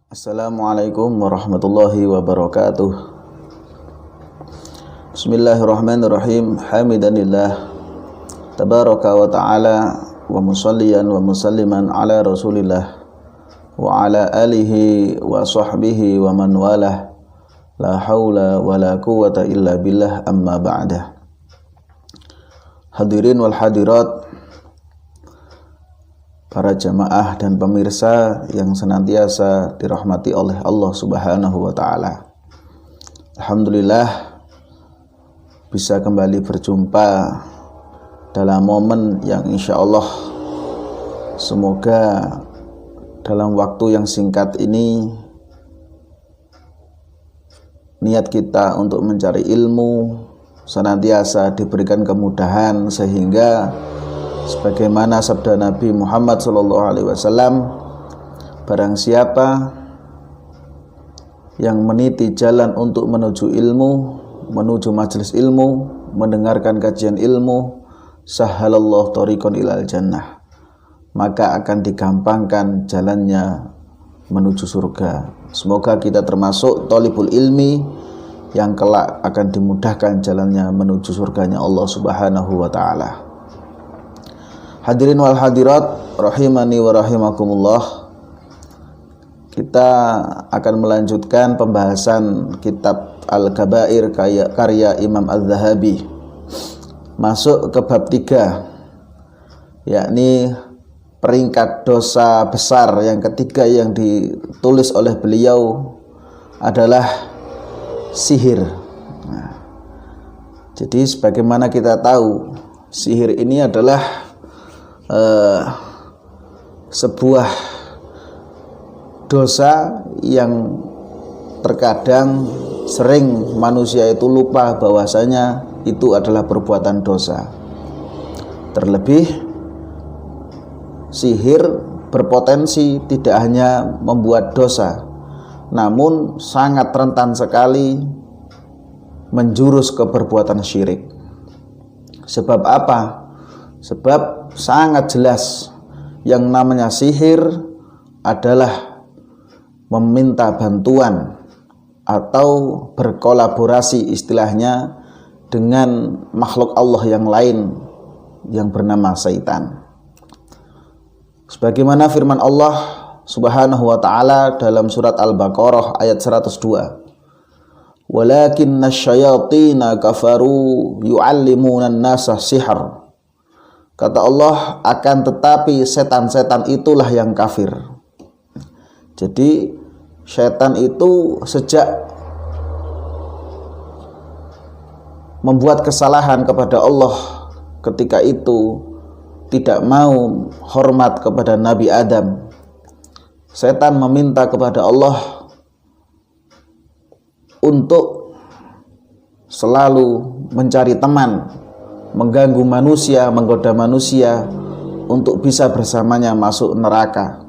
Assalamualaikum warahmatullahi wabarakatuh. Bismillahirrahmanirrahim. Hamidanillah tabaraka wa ta'ala wa musalliyan wa musalliman ala rasulillah wa ala alihi wa sahbihi wa man walah. La hawla wa la quwata illa billah, amma ba'dah. Hadirin wal hadirat, para jamaah dan pemirsa yang senantiasa dirahmati oleh Allah Subhanahu wa ta'ala. Alhamdulillah bisa kembali berjumpa dalam momen yang insya Allah semoga dalam waktu yang singkat ini niat kita untuk mencari ilmu senantiasa diberikan kemudahan, sehingga sebagaimana sabda Nabi Muhammad SAW, barang siapa yang meniti jalan untuk menuju ilmu, menuju majelis ilmu, mendengarkan kajian ilmu, sahalallahu thoriqan ilal jannah, maka akan digampangkan jalannya menuju surga. Semoga kita termasuk thalibul ilmi yang kelak akan dimudahkan jalannya menuju surganya Allah Subhanahu wa ta'ala. Hadirin wal hadirat rahimani wa rahimakumullah. Kita akan melanjutkan pembahasan kitab Al-Kabair karya Imam Az-Zahabi. Masuk ke bab 3, yakni peringkat dosa besar yang ketiga yang ditulis oleh beliau adalah sihir. Nah, jadi sebagaimana kita tahu, sihir ini adalah sebuah dosa yang terkadang sering manusia itu lupa bahwasanya itu adalah perbuatan dosa. Terlebih sihir berpotensi tidak hanya membuat dosa, namun sangat rentan sekali menjurus ke perbuatan syirik. Sebab apa? Sebab sangat jelas yang namanya sihir adalah meminta bantuan atau berkolaborasi istilahnya dengan makhluk Allah yang lain yang bernama syaitan. Sebagaimana firman Allah Subhanahu wa ta'ala dalam surat Al-Baqarah ayat 102, walakinna syayatina kafaru yu'allimuna an-nasa sihr. Kata Allah, akan tetapi setan-setan itulah yang kafir. Jadi setan itu sejak membuat kesalahan kepada Allah, ketika itu tidak mau hormat kepada Nabi Adam, setan meminta kepada Allah untuk selalu mencari teman, mengganggu manusia, menggoda manusia untuk bisa bersamanya masuk neraka.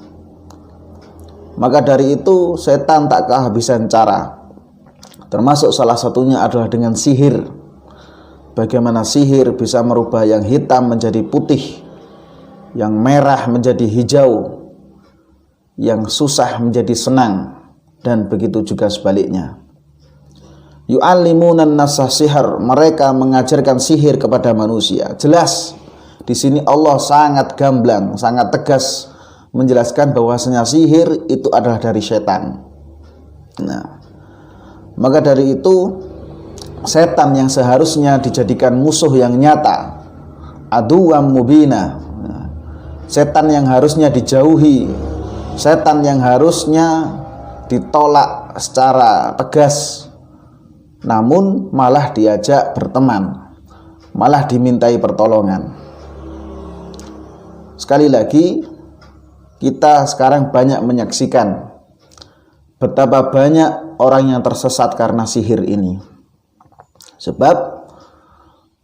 Maka dari itu setan tak kehabisan cara, termasuk salah satunya adalah dengan sihir. Bagaimana sihir bisa merubah yang hitam menjadi putih, yang merah menjadi hijau, yang susah menjadi senang, dan begitu juga sebaliknya. Yu'allimunan nasa sihir, mereka mengajarkan sihir kepada manusia. Jelas di sini Allah sangat gamblang, sangat tegas menjelaskan bahwasanya sihir itu adalah dari setan. Nah, maka dari itu setan yang seharusnya dijadikan musuh yang nyata, aduwwam mubina, setan yang harusnya dijauhi, setan yang harusnya ditolak secara tegas, namun malah diajak berteman, malah dimintai pertolongan. Sekali lagi, kita sekarang banyak menyaksikan betapa banyak orang yang tersesat karena sihir ini. Sebab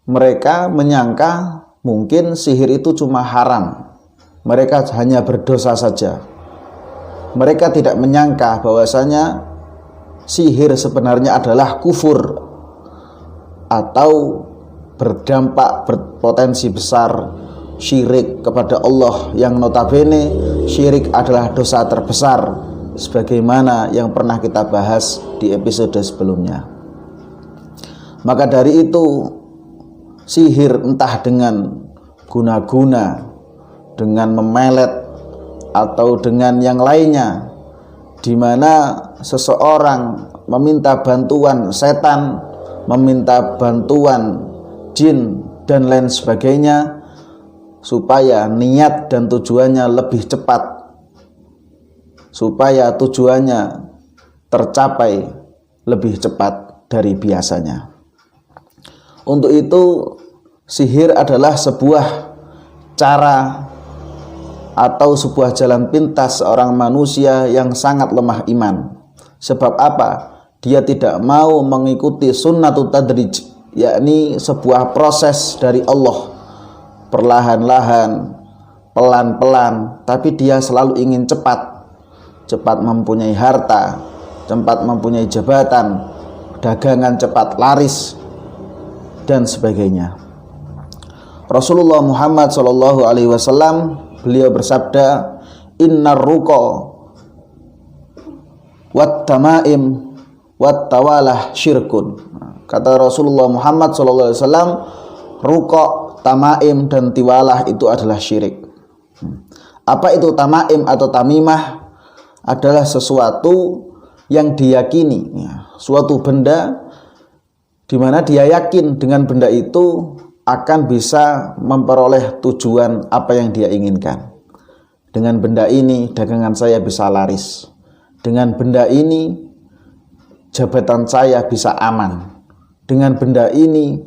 mereka menyangka mungkin sihir itu cuma haram, mereka hanya berdosa saja. Mereka tidak menyangka bahwasanya sihir sebenarnya adalah kufur atau berdampak berpotensi besar syirik kepada Allah, yang notabene syirik adalah dosa terbesar sebagaimana yang pernah kita bahas di episode sebelumnya. Maka dari itu, sihir entah dengan guna-guna, dengan memelet, atau dengan yang lainnya, di mana seseorang meminta bantuan setan, meminta bantuan jin dan lain sebagainya, supaya niat dan tujuannya lebih cepat, supaya tujuannya tercapai lebih cepat dari biasanya. Untuk itu, sihir adalah sebuah cara atau sebuah jalan pintas seorang manusia yang sangat lemah iman. Sebab apa? Dia tidak mau mengikuti sunnatut tadrij, yakni sebuah proses dari Allah, perlahan-lahan, pelan-pelan, tapi dia selalu ingin cepat mempunyai harta, cepat mempunyai jabatan, dagangan cepat laris, dan sebagainya. Rasulullah Muhammad SAW, beliau bersabda, innar ruqa wat tamaim wat tawalah syirkun. Kata Rasulullah Muhammad SAW, ruqa, tamaim, dan tiwalah itu adalah syirik. Apa itu tamaim atau tamimah? Adalah sesuatu yang diyakini, suatu benda di mana dia yakin dengan benda itu akan bisa memperoleh tujuan apa yang dia inginkan. Dengan benda ini dagangan saya bisa laris. Dengan benda ini jabatan saya bisa aman. Dengan benda ini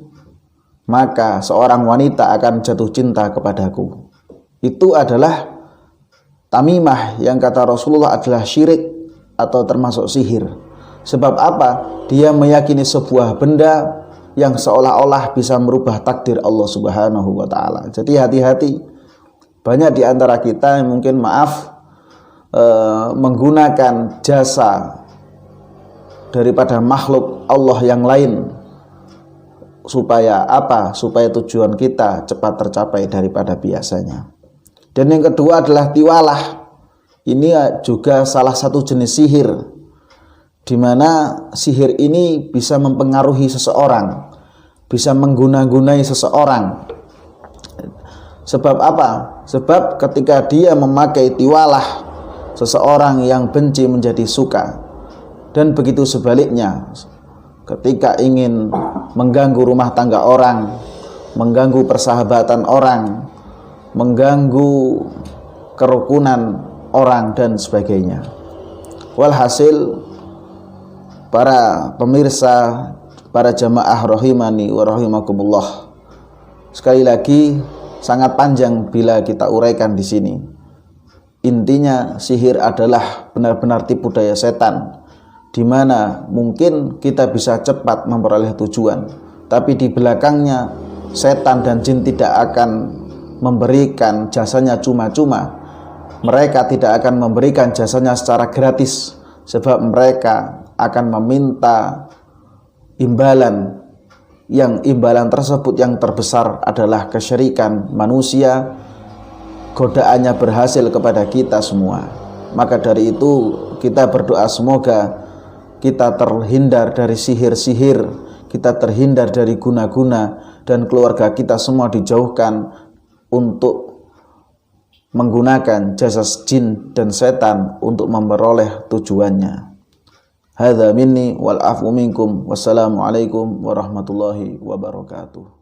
maka seorang wanita akan jatuh cinta kepadaku. Itu adalah tamimah yang kata Rasulullah adalah syirik atau termasuk sihir. Sebab apa? Dia meyakini sebuah benda yang seolah-olah bisa merubah takdir Allah Subhanahu wa ta'ala. Jadi hati-hati. Banyak di antara kita yang mungkin menggunakan jasa daripada makhluk Allah yang lain. Supaya apa? Supaya tujuan kita cepat tercapai daripada biasanya. Dan yang kedua adalah tiwalah. Ini juga salah satu jenis sihir, di mana sihir ini bisa mempengaruhi seseorang, bisa mengguna-gunai seseorang. Sebab apa? Sebab ketika dia memakai tiwalah, seseorang yang benci menjadi suka. Dan begitu sebaliknya, ketika ingin mengganggu rumah tangga orang, mengganggu persahabatan orang, mengganggu kerukunan orang, dan sebagainya. Walhasil, para pemirsa, para jamaah rahimani wa rahimakumullah, sekali lagi sangat panjang bila kita uraikan di sini. Intinya sihir adalah benar-benar tipu daya setan, di mana mungkin kita bisa cepat memperoleh tujuan, tapi di belakangnya setan dan jin tidak akan memberikan jasanya cuma-cuma. Mereka tidak akan memberikan jasanya secara gratis, sebab mereka akan meminta imbalan, yang imbalan tersebut yang terbesar adalah kesyirikan manusia. Godaannya berhasil kepada kita semua. Maka dari itu kita berdoa semoga kita terhindar dari sihir-sihir, kita terhindar dari guna-guna, dan keluarga kita semua dijauhkan untuk menggunakan jasa jin dan setan untuk memperoleh tujuannya. Hadza minni wal afu minkum. Wassalamualaikum warahmatullahi wabarakatuh.